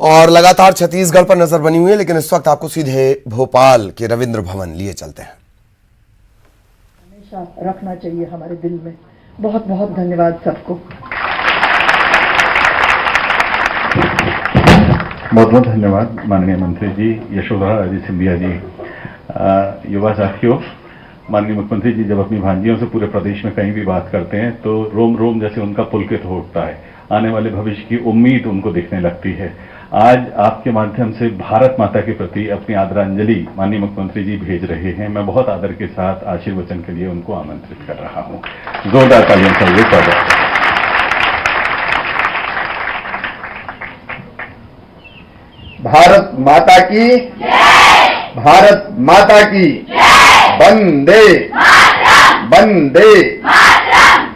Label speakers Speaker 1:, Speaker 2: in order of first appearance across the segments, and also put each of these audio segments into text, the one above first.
Speaker 1: और लगातार छत्तीसगढ़ पर नजर बनी हुई है, लेकिन इस वक्त आपको सीधे भोपाल के रविंद्र भवन लिए चलते हैं।
Speaker 2: हमेशा रखना चाहिए हमारे दिल में। बहुत बहुत धन्यवाद सबको।
Speaker 3: बहुत बहुत धन्यवाद माननीय मंत्री जी, यशोधरा राजे सिंधिया जी। युवा साथियों, माननीय मुख्यमंत्री जी जब अपनी भांजियों से पूरे प्रदेश में कहीं भी बात करते हैं तो रोम रोम जैसे उनका पुलकित हो उठता है, आने वाले भविष्य की उम्मीद उनको दिखने लगती है। आज आपके माध्यम से भारत माता के प्रति अपनी आदरांजलि माननीय मुख्यमंत्री जी भेज रहे हैं। मैं बहुत आदर के साथ आशीर्वचन के लिए उनको आमंत्रित कर रहा हूं। जोरदार तालियों से ये स्वागत।
Speaker 4: भारत माता की जय। भारत माता की जय। वंदे मातरम। वंदे मातरम।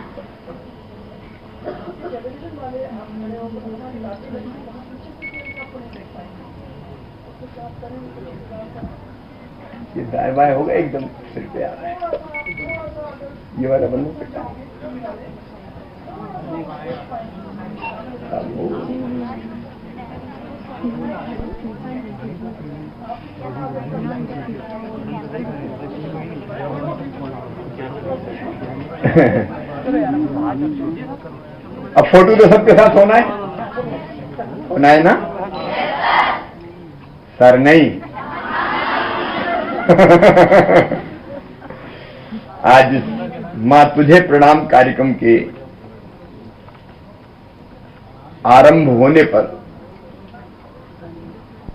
Speaker 4: ये दाएं बाएं होगा, एकदम सिर पे आ रहा है। ये वाला बंद हो सकता है। अब फोटो तो सबके साथ होना है ना सर? नहीं। आज मां तुझे प्रणाम कार्यक्रम के आरंभ होने पर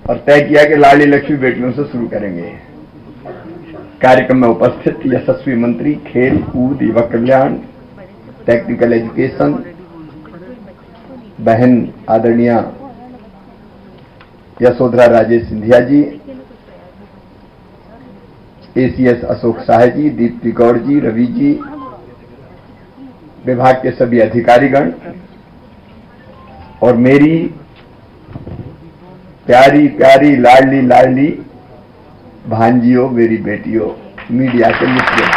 Speaker 4: और तय किया कि लाडली लक्ष्मी बेटियों से शुरू करेंगे। कार्यक्रम में उपस्थित यशस्वी मंत्री खेल कूद युवा कल्याण टेक्निकल एजुकेशन बहन आदरणीय यशोधरा राजे सिंधिया जी, एसीएस अशोक शाह जी, दीप्ति गौड़ जी, रवि जी, विभाग के सभी अधिकारीगण और मेरी प्यारी प्यारी लाडली लाडली भांजियों, मेरी बेटियों, मीडिया के मित्रों,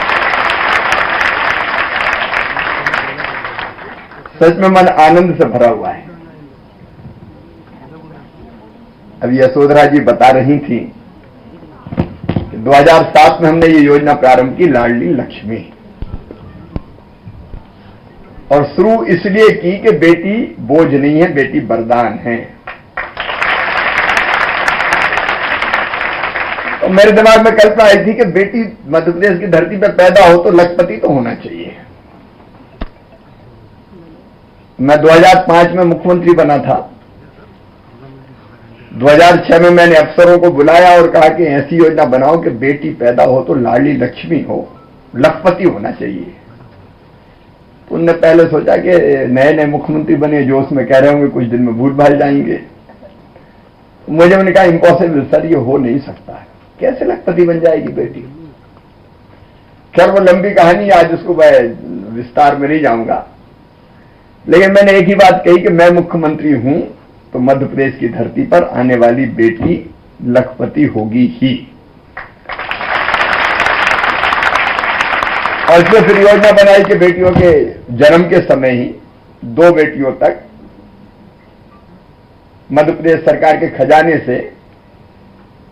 Speaker 4: सच में मन आनंद से भरा हुआ है। अभी यशोधरा जी बता रही थी कि 2007 में हमने ये योजना प्रारंभ की, लाडली लक्ष्मी, और शुरू इसलिए की कि बेटी बोझ नहीं है, बेटी वरदान है। तो मेरे दिमाग में कल्पना आई थी कि बेटी मध्य प्रदेश की धरती पर पैदा हो तो लखपति तो होना चाहिए। मैं 2005 में मुख्यमंत्री बना था। 2006 में मैंने अफसरों को बुलाया और कहा कि ऐसी योजना बनाओ कि बेटी पैदा हो तो लाडली लक्ष्मी हो, लखपति होना चाहिए। तो उनने पहले सोचा कि नए नए मुख्यमंत्री बने, जोश में कह रहे होंगे, कुछ दिन में भूल भाल जाएंगे। मुझे उन्होंने कहा इम्पॉसिबल सर, ये हो नहीं सकता है, कैसे लखपति बन जाएगी बेटी। खैर वो लंबी कहानी, आज उसको मैं विस्तार में नहीं जाऊंगा, लेकिन मैंने एक ही बात कही कि मैं मुख्यमंत्री हूं तो मध्य प्रदेश की धरती पर आने वाली बेटी लखपति होगी ही। और इसमें फिर योजना बनाई कि बेटियों के जन्म के समय ही 2 बेटियों तक मध्य प्रदेश सरकार के खजाने से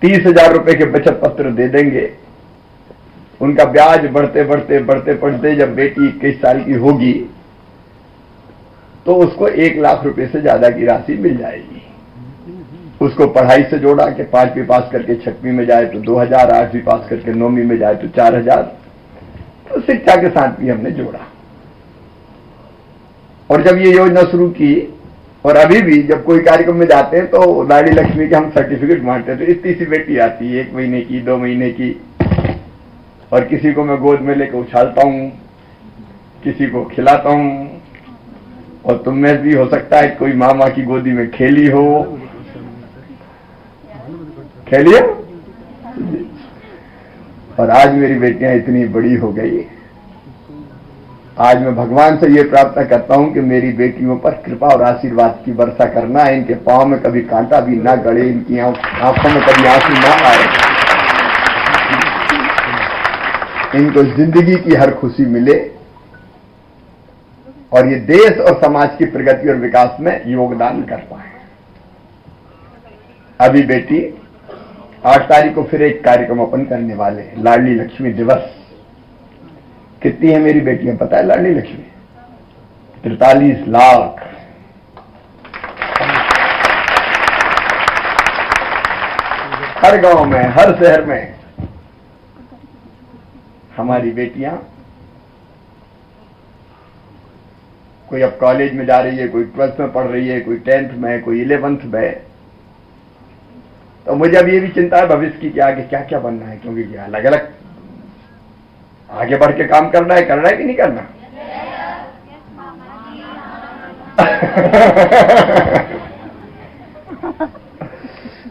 Speaker 4: 30,000 रुपए के बचत पत्र दे देंगे। उनका ब्याज बढ़ते बढ़ते बढ़ते बढ़ते जब बेटी 21 साल की होगी तो उसको 1 लाख रुपए से ज्यादा की राशि मिल जाएगी। उसको पढ़ाई से जोड़ा कि 5वीं पास करके 6वीं में जाए तो 2,000, 8वीं पास करके 9वीं में जाए तो 4,000। तो शिक्षा के साथ भी हमने जोड़ा। और जब ये योजना शुरू की और अभी भी जब कोई कार्यक्रम में जाते हैं तो लाडली लक्ष्मी के हम सर्टिफिकेट बांटते हैं तो इतनी सी बेटी आती है, 1 महीने की, 2 महीने की, और किसी को मैं गोद में लेकर उछालता हूं, किसी को खिलाता हूं। और तुम में भी हो सकता है कोई मामा की गोदी में खेली हो, खेलिए। और आज मेरी बेटियां इतनी बड़ी हो गई। आज मैं भगवान से ये प्रार्थना करता हूं कि मेरी बेटियों पर कृपा और आशीर्वाद की वर्षा करना, इनके पांव में कभी कांटा भी ना गड़े, इनकी आंखों में कभी आंसू ना आए, इनको जिंदगी की हर खुशी मिले और ये देश और समाज की प्रगति और विकास में योगदान कर पाए। अभी बेटी 8 तारीख को फिर एक कार्यक्रम अपन करने वाले हैं, लाडली लक्ष्मी दिवस। कितनी है मेरी बेटियां पता है लाडली लक्ष्मी? 43 लाख। हर गांव में, हर शहर में हमारी बेटियां, कोई अब कॉलेज में जा रही है, कोई 12th में पढ़ रही है, कोई 10th में, कोई 11th में। तो मुझे अब ये भी चिंता है भविष्य की कि आगे क्या क्या बनना है, क्योंकि अलग अलग आगे बढ़ के काम करना है कि नहीं करना?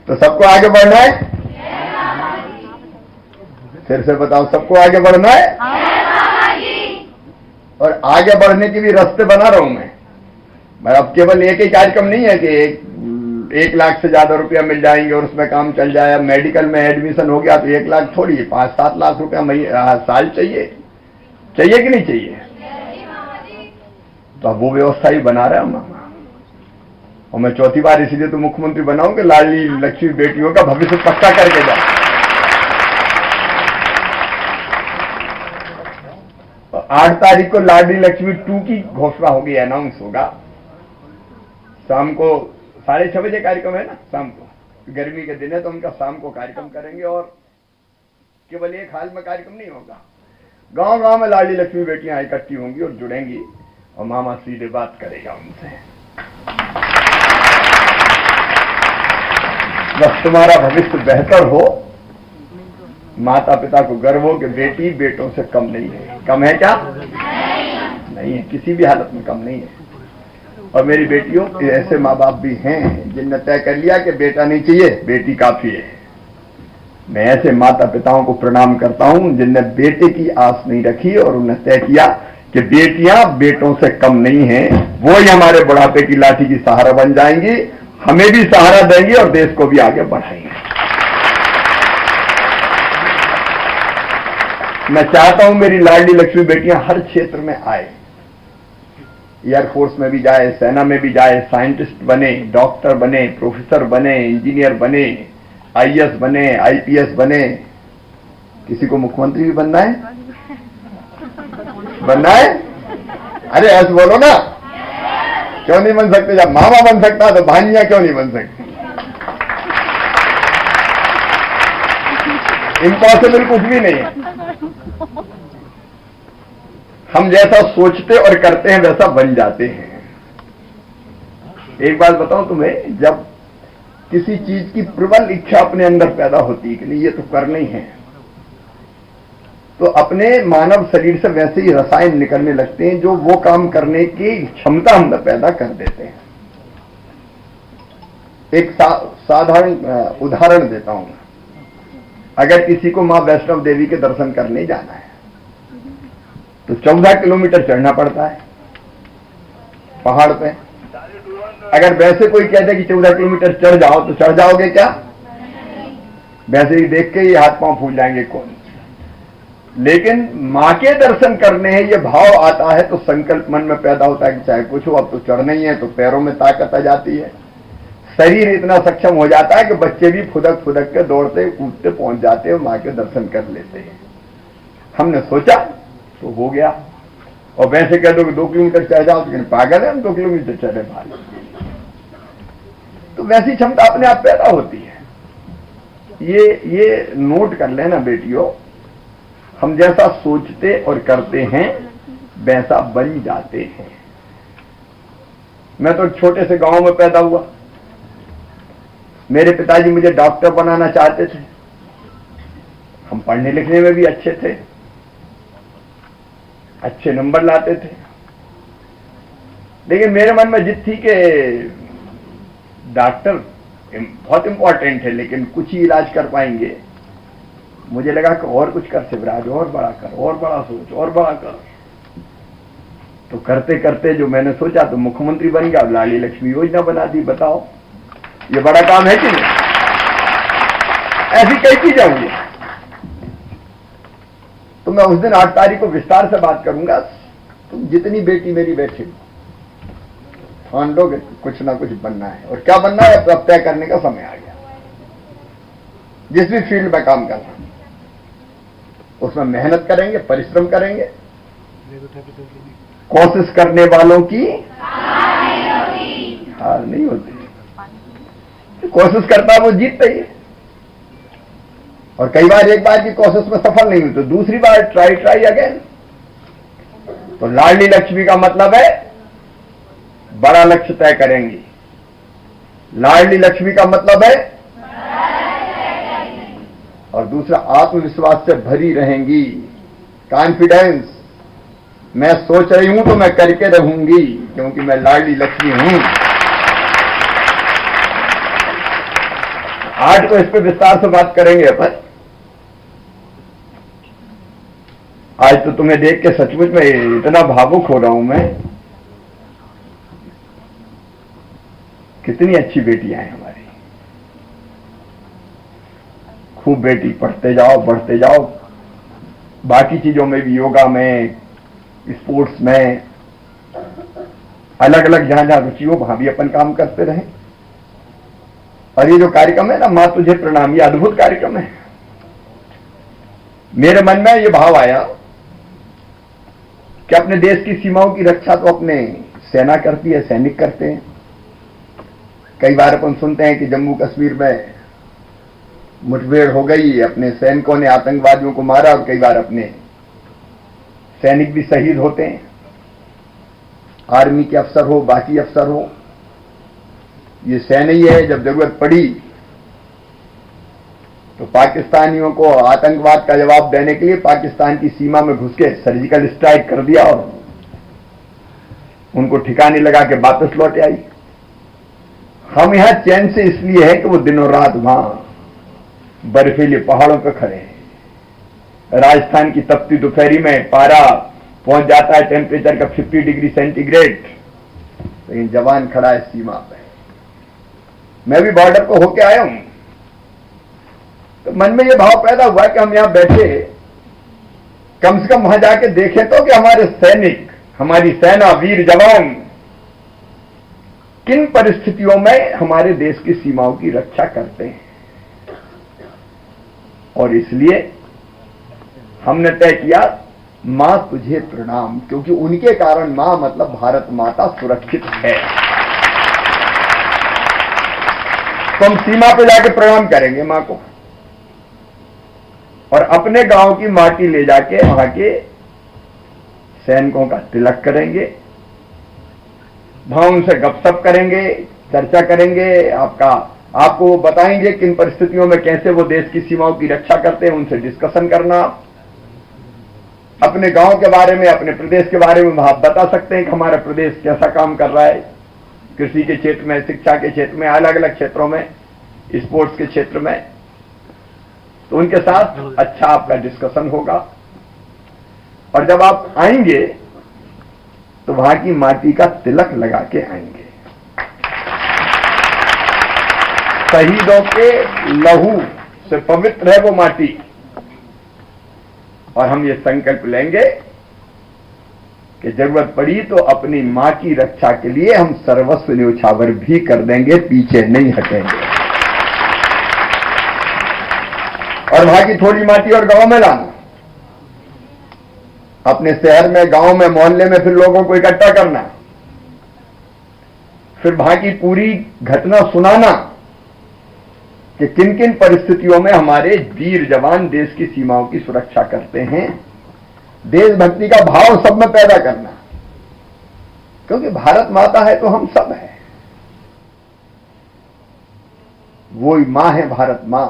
Speaker 4: तो सबको आगे बढ़ना है। फिर से बताओ, सबको आगे बढ़ना है। और आगे बढ़ने के भी रास्ते बना रहा हूं मैं अब केवल एक ही कार्यक्रम नहीं है कि 1 लाख से ज्यादा रुपया मिल जाएंगे और उसमें काम चल जाए। मेडिकल में एडमिशन हो गया तो 1 लाख थोड़ी है, 5-7 लाख रुपया साल चाहिए कि नहीं चाहिए? तो अब वो व्यवस्था ही बना रहा हूं और मैं चौथी बार इसीलिए तो मुख्यमंत्री बनाऊं कि लाडली लक्ष्मी बेटियों का भविष्य पक्का करके जाए। 8 तारीख को लाडली लक्ष्मी 2 की घोषणा होगी, अनाउंस होगा। शाम को 6:30 बजे कार्यक्रम है ना, शाम को, गर्मी के दिन है तो उनका शाम को कार्यक्रम करेंगे। और केवल एक हाल में कार्यक्रम नहीं होगा, गांव गांव में लाडली लक्ष्मी बेटियां इकट्ठी होंगी और जुड़ेंगी और मामा सीधे बात करेगा उनसे, बस तुम्हारा भविष्य बेहतर हो, माता पिता को गर्व हो कि बेटी बेटों से कम नहीं है। कम है क्या? नहीं है, किसी भी हालत में कम नहीं है। और मेरी बेटियों, ऐसे माँ बाप भी हैं जिनने तय कर लिया कि बेटा नहीं चाहिए, बेटी काफी है। मैं ऐसे माता पिताओं को प्रणाम करता हूं जिनने बेटे की आस नहीं रखी और उन्हें तय किया कि बेटियां बेटों से कम नहीं हैं, वो ही हमारे बुढ़ापे की लाठी की सहारा बन जाएंगी, हमें भी सहारा देंगी और देश को भी आगे बढ़ाएंगे। मैं चाहता हूं मेरी लाडली लक्ष्मी बेटियां हर क्षेत्र में आए, एयरफोर्स में भी जाए, सेना में भी जाए, साइंटिस्ट बने, डॉक्टर बने, प्रोफेसर बने, इंजीनियर बने, आईएएस बने, आईपीएस बने। किसी को मुख्यमंत्री भी बनना है? बनना है? अरे ऐसे बोलो ना, क्यों नहीं बन सकते? जब मामा बन सकता तो भांजियां क्यों नहीं बन सकती? इम्पॉसिबल कुछ भी नहीं है। हम जैसा सोचते और करते हैं वैसा बन जाते हैं। एक बात बताऊं तुम्हें, जब किसी चीज की प्रबल इच्छा अपने अंदर पैदा होती है कि नहीं ये तो करना ही है, तो अपने मानव शरीर से वैसे ही रसायन निकलने लगते हैं जो वो काम करने की क्षमता अंदर पैदा कर देते हैं। एक साधारण उदाहरण देता हूं। अगर किसी को मां वैष्णव देवी के दर्शन करने जाना है तो 14 किलोमीटर चढ़ना पड़ता है पहाड़ पे। अगर वैसे कोई कहते कि 14 किलोमीटर चढ़ जाओ तो चढ़ जाओगे क्या? वैसे ही देख के ही हाथ पांव फूल जाएंगे कौन। लेकिन मां के दर्शन करने हैं ये भाव आता है तो संकल्प मन में पैदा होता है कि चाहे कुछ हो अब तो चढ़ना ही है, तो पैरों में ताकत आ जाती है, शरीर इतना सक्षम हो जाता है कि बच्चे भी फुदक फुदक के दौड़ते कूदते पहुंच जाते हैं, मां के दर्शन कर लेते हैं। हमने सोचा तो हो गया। और वैसे कह दो कि 2 किलोमीटर चढ़ जाओ तो पागल है हम 2 किलोमीटर चढ़े भाई। तो वैसी क्षमता अपने आप पैदा होती है। ये नोट कर लेना बेटियों, हम जैसा सोचते और करते हैं वैसा बन जाते हैं। मैं तो छोटे से गांव में पैदा हुआ। मेरे पिताजी मुझे डॉक्टर बनाना चाहते थे। हम पढ़ने लिखने में भी अच्छे थे, अच्छे नंबर लाते थे, लेकिन मेरे मन में जिद थी कि डॉक्टर बहुत इंपॉर्टेंट है लेकिन कुछ ही इलाज कर पाएंगे। मुझे लगा कि और कुछ कर शिवराज, और बड़ा कर, और बड़ा सोच, और बड़ा कर। तो करते करते जो मैंने सोचा तो मुख्यमंत्री बन गया, लाडली लक्ष्मी योजना बना दी। बताओ ये बड़ा काम है कि नहीं? ऐसी कई चीजें हुई। तो मैं उस दिन 8 तारीख को विस्तार से बात करूंगा। तुम जितनी बेटी मेरी बैठे ठान लोगे कुछ ना कुछ बनना है, और क्या बनना है अब तय करने का समय आ गया। जिस भी फील्ड में काम करना, उसमें मेहनत करेंगे, परिश्रम करेंगे। कोशिश करने वालों की हार नहीं होती। कोशिश करता है वो जीतता ही है। और कई बार एक बार की कोशिश में सफल नहीं हुई तो दूसरी बार ट्राई अगेन। तो लाडली लक्ष्मी का मतलब है बड़ा लक्ष्य तय करेंगी। लाडली लक्ष्मी का मतलब है और दूसरा आत्मविश्वास से भरी रहेंगी, कॉन्फिडेंस। मैं सोच रही हूं तो मैं करके रहूंगी क्योंकि मैं लाडली लक्ष्मी हूं। आज तो इस पे विस्तार से बात करेंगे अपन। आज तो तुम्हें देख के सचमुच में इतना भावुक हो रहा हूं मैं। कितनी अच्छी बेटियां हैं हमारी। खूब बेटी, पढ़ते जाओ, बढ़ते जाओ, बाकी चीजों में भी, योगा में, स्पोर्ट्स में, अलग अलग जहां जहां रुचि हो वहां भी अपन काम करते रहें। और ये जो कार्यक्रम है ना, मां तुझे प्रणाम, ये अद्भुत कार्यक्रम है। मेरे मन में ये भाव आया कि अपने देश की सीमाओं की रक्षा तो अपने सेना करती है, सैनिक करते हैं। कई बार अपन सुनते हैं कि जम्मू कश्मीर में मुठभेड़ हो गई, अपने सैनिकों ने आतंकवादियों को मारा, और कई बार अपने सैनिक भी शहीद होते हैं। आर्मी के अफसर हो, बाकी अफसर हो, ये सेना ही है। जब जरूरत पड़ी तो पाकिस्तानियों को आतंकवाद का जवाब देने के लिए पाकिस्तान की सीमा में घुस के सर्जिकल स्ट्राइक कर दिया और उनको ठिकाने लगा के वापस लौट आई। हम यहां चैन से इसलिए है कि वो दिनों रात वहां बर्फीले पहाड़ों पर खड़े हैं। राजस्थान की तपती दोपहरी में पारा पहुंच जाता है टेम्परेचर का 50 डिग्री सेंटीग्रेड, लेकिन जवान खड़ा है सीमा पे। मैं भी बॉर्डर को होके आया हूं, तो मन में यह भाव पैदा हुआ कि हम यहां बैठे कम से कम वहां जाके देखें तो कि हमारे सैनिक, हमारी सेना, वीर जवान किन परिस्थितियों में हमारे देश की सीमाओं की रक्षा करते हैं। और इसलिए हमने तय किया मां तुझे प्रणाम, क्योंकि उनके कारण मां मतलब भारत माता सुरक्षित है। तो हम सीमा पे जाके प्रणाम करेंगे मां को और अपने गांव की माटी ले जाके वहां के सैनिकों का तिलक करेंगे, वहां उनसे गपशप करेंगे, चर्चा करेंगे, आपको बताएंगे किन परिस्थितियों में कैसे वो देश की सीमाओं की रक्षा करते हैं, उनसे डिस्कशन करना। अपने गांव के बारे में, अपने प्रदेश के बारे में आप बता सकते हैं कि हमारा प्रदेश कैसा काम कर रहा है, कृषि के क्षेत्र में, शिक्षा के क्षेत्र में, अलग अलग क्षेत्रों में, स्पोर्ट्स के क्षेत्र में। तो उनके साथ अच्छा आपका डिस्कशन होगा। और जब आप आएंगे तो वहां की माटी का तिलक लगा के आएंगे। शहीदों के लहू से पवित्र है वो माटी। और हम ये संकल्प लेंगे कि जरूरत पड़ी तो अपनी मां की रक्षा के लिए हम सर्वस्व न्योछावर भी कर देंगे, पीछे नहीं हटेंगे। और वहां की थोड़ी माटी और गांव में लाना, अपने शहर में, गांव में, मोहल्ले में फिर लोगों को इकट्ठा करना, फिर वहां की पूरी घटना सुनाना कि किन किन परिस्थितियों में हमारे वीर जवान देश की सीमाओं की सुरक्षा करते हैं। देशभक्ति का भाव सब में पैदा करना, क्योंकि भारत माता है तो हम सब हैं। वो ही मां है, भारत मां,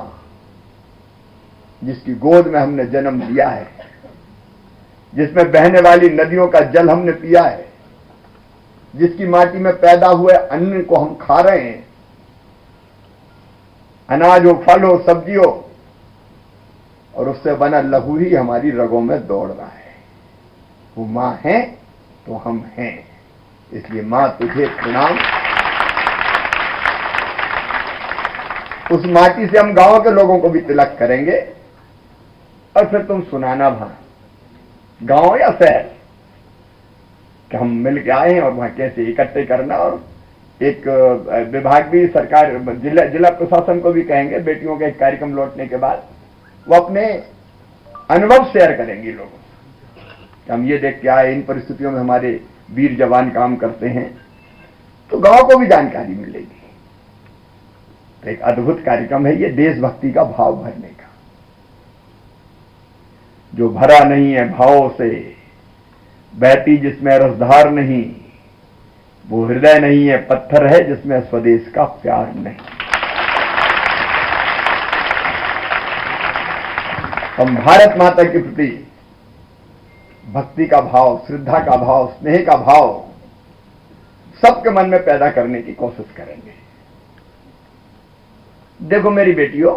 Speaker 4: जिसकी गोद में हमने जन्म लिया है, जिसमें बहने वाली नदियों का जल हमने पिया है, जिसकी माटी में पैदा हुए अन्न को हम खा रहे हैं, अनाज हो, फल हो, सब्जी हो, और उससे बना लहू ही हमारी रगों में दौड़ रहा है। वो मां है तो हम हैं, इसलिए मां तुझे प्रणाम। उस माटी से हम गांव के लोगों को भी तिलक करेंगे और फिर तुम सुनाना वहां, गांव या शहर, कि हम मिल के आए हैं और वहां कैसे इकट्ठे करना और एक विभाग भी सरकार जिला प्रशासन को भी कहेंगे, बेटियों के एक कार्यक्रम लौटने के बाद वो अपने अनुभव शेयर करेंगी लोगों से। हम ये देख के आए, इन परिस्थितियों में हमारे वीर जवान काम करते हैं, तो गांव को भी जानकारी मिलेगी। तो एक अद्भुत कार्यक्रम है ये, देशभक्ति का भाव भरने का। जो भरा नहीं है भावों से, बहती जिसमें रसधार नहीं, वो हृदय नहीं है पत्थर है जिसमें स्वदेश का प्यार नहीं। हम भारत माता के प्रति भक्ति का भाव, श्रद्धा का भाव, स्नेह का भाव सबके मन में पैदा करने की कोशिश करेंगे। देखो मेरी बेटियों,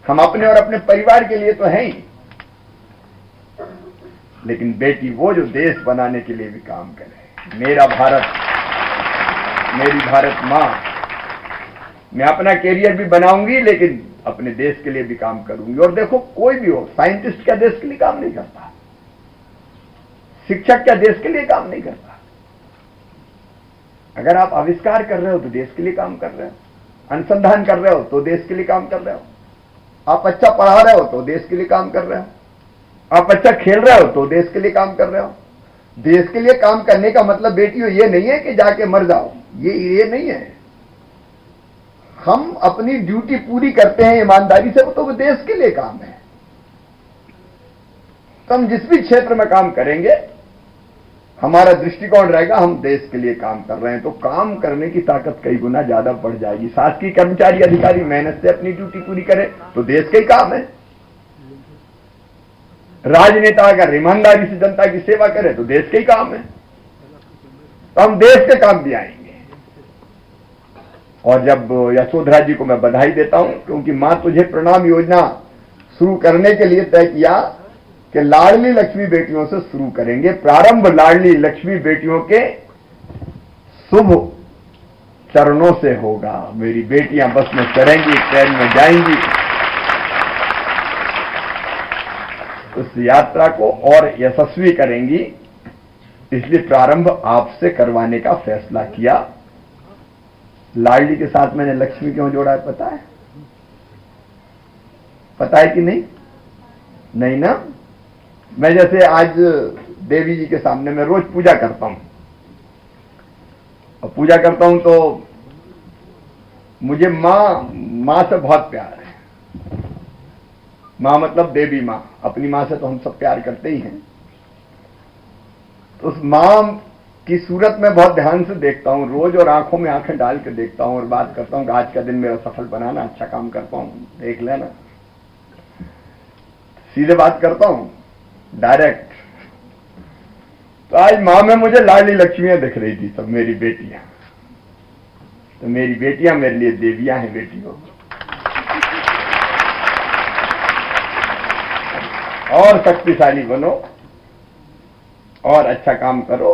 Speaker 4: हम अपने और अपने परिवार के लिए तो हैं ही, लेकिन बेटी वो जो देश बनाने के लिए भी काम करे। मेरा भारत, मेरी भारत मां, मैं अपना कैरियर भी बनाऊंगी लेकिन अपने देश के लिए भी काम करूंगी। और देखो कोई भी हो, साइंटिस्ट क्या देश के लिए काम नहीं करता, शिक्षक क्या देश के लिए काम नहीं करता। अगर आप आविष्कार कर रहे हो तो देश के लिए काम कर रहे हो, अनुसंधान कर रहे हो तो देश के लिए काम कर रहे हो, आप अच्छा पढ़ा रहे हो तो देश के लिए काम कर रहे हो, आप अच्छा खेल रहे हो तो देश के लिए काम कर रहे हो। देश के लिए काम करने का मतलब बेटियों ये नहीं है कि जाके मर जाओ, ये नहीं है। हम अपनी ड्यूटी पूरी करते हैं ईमानदारी से, तो वो देश के लिए काम है। तो हम जिस भी क्षेत्र में काम करेंगे, हमारा दृष्टिकोण रहेगा हम देश के लिए काम कर रहे हैं, तो काम करने की ताकत कई गुना ज्यादा बढ़ जाएगी। शासकीय कर्मचारी अधिकारी मेहनत से अपनी ड्यूटी पूरी करें तो देश का ही काम है। राजनेता अगर ईमानदारी से जनता की सेवा करे तो देश का ही काम है। तो हम देश के काम भी आएंगे। और जब यशोधरा जी को मैं बधाई देता हूं, क्योंकि मां तुझे प्रणाम योजना शुरू करने के लिए तय किया कि लाडली लक्ष्मी बेटियों से शुरू करेंगे। प्रारंभ लाडली लक्ष्मी बेटियों के शुभ चरणों से होगा। मेरी बेटियां बस में चढ़ेंगी, ट्रेन में जाएंगी, उस यात्रा को और यशस्वी करेंगी। इसलिए प्रारंभ आपसे करवाने का फैसला किया। लाडली के साथ मैंने लक्ष्मी क्यों जोड़ा है पता है? पता है कि नहीं? नहीं ना? मैं जैसे आज देवी जी के सामने मैं रोज पूजा करता हूं, और पूजा करता हूं तो मुझे मां से बहुत प्यार है। मां मतलब देवी मां, अपनी मां से तो हम सब प्यार करते ही हैं। तो उस मां की सूरत में बहुत ध्यान से देखता हूं रोज, और आंखों में आंखें डाल के देखता हूं और बात करता हूं कि आज का दिन मेरा सफल बनाना, अच्छा काम कर पाऊं, देख लेना। सीधे बात करता हूं, डायरेक्ट। तो आज मां में मुझे लाडली लक्ष्मियां दिख रही थी, सब मेरी बेटियां। तो मेरी बेटियां मेरे लिए देवियां हैं बेटियों। और शक्तिशाली बनो और अच्छा काम करो,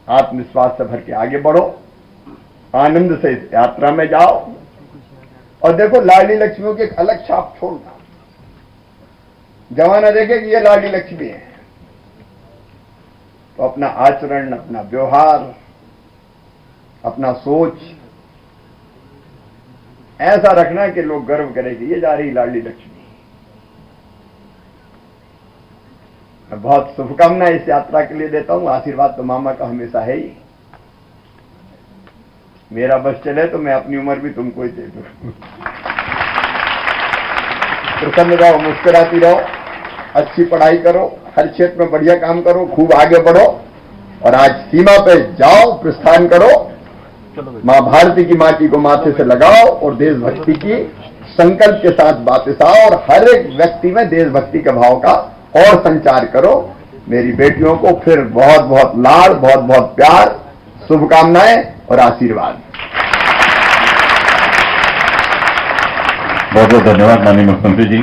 Speaker 4: आत्मविश्वास से भर के आगे बढ़ो, आनंद से इस यात्रा में जाओ। और देखो लाडली लक्ष्मियों की एक अलग छाप छोड़ना, जमाना देखे कि ये लाडली लक्ष्मी है, तो अपना आचरण, अपना व्यवहार, अपना सोच ऐसा रखना कि लोग गर्व करें कि ये जा रही लाडली लक्ष्मी। मैं बहुत शुभकामनाएं इस यात्रा के लिए देता हूं। आशीर्वाद तो मामा का हमेशा है ही। मेरा बस चले तो मैं अपनी उम्र भी तुमको ही दे दूं। प्रसन्न रहो, मुस्कुराती रहो, अच्छी पढ़ाई करो, हर क्षेत्र में बढ़िया काम करो, खूब आगे बढ़ो, और आज सीमा पे जाओ, प्रस्थान करो। मां भारती की माटी को माथे से लगाओ और देशभक्ति की संकल्प के साथ वापस आओ, और हर एक व्यक्ति में देशभक्ति के भाव का और संचार करो। मेरी बेटियों को फिर बहुत बहुत लाड़, बहुत बहुत प्यार, शुभकामनाएं और आशीर्वाद।
Speaker 3: बहुत बहुत धन्यवाद माननीय मुख्यमंत्री जी।